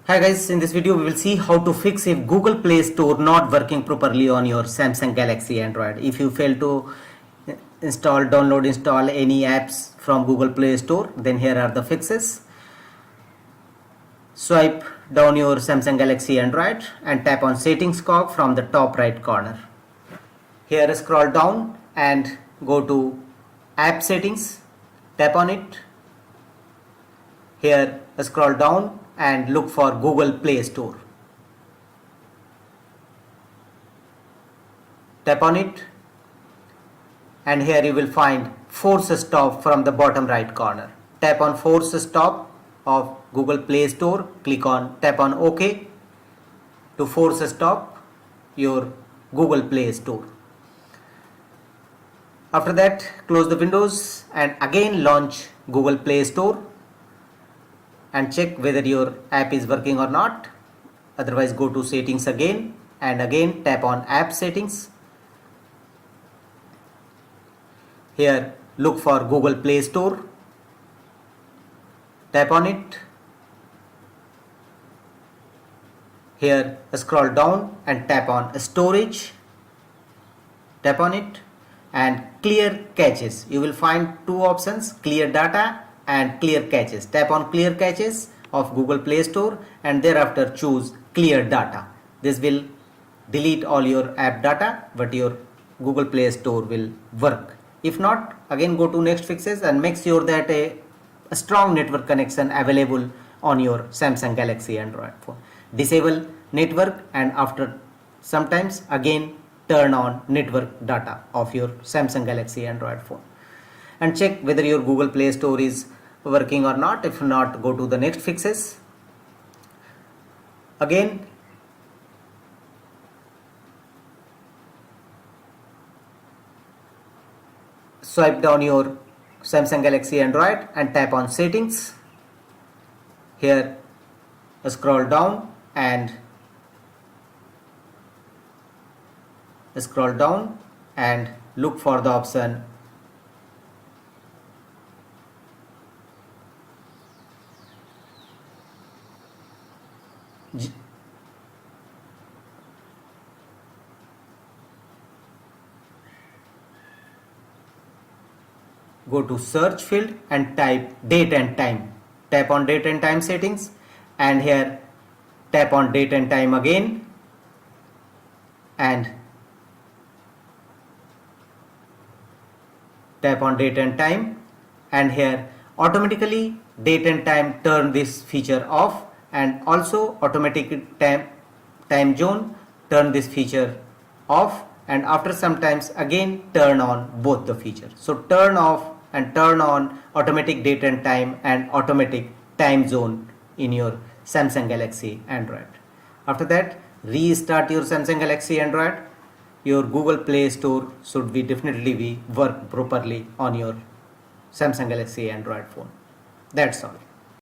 Hi guys, in this video we will see how to fix if Google Play Store not working properly on your Samsung Galaxy Android. If you fail to install any apps from Google Play Store, then here are the fixes. Swipe down your Samsung Galaxy Android and tap on settings cog from the top right corner. Here scroll down and go to app settings, tap on it. Here scroll down and look for Google Play Store. Tap on it and here you will find force stop from the bottom right corner. Tap on force stop of Google Play Store, tap on OK to force stop your Google Play Store. After that, close the windows and again launch Google Play Store and check whether your app is working or not. Otherwise, go to settings again and again tap on app settings. Here look for Google Play Store, tap on it. Here scroll down and tap on storage, tap on it and clear caches. You will find two options, clear data and clear caches. Tap on clear caches of Google Play Store and thereafter choose clear data. This will delete all your app data, but your Google Play Store will work. If not, again go to next fixes and make sure that a strong network connection available on your Samsung Galaxy Android phone. Disable network and after sometimes again turn on network data of your Samsung Galaxy Android phone and check whether your Google Play Store is working or not. If not, go to the next fixes. Again swipe down your Samsung Galaxy Android and tap on settings. Here scroll down and look for the option go to search field and type date and time. Tap on date and time settings and here tap on date and time again and tap on date and time and here automatically date and time turn this feature off and also automatic time zone turn this feature off and after sometimes again turn on both the features. So turn off and turn on automatic date and time and automatic time zone in your Samsung Galaxy Android. After that, restart your Samsung Galaxy Android. Your Google Play Store should be definitely work properly on your Samsung Galaxy Android phone. That's all.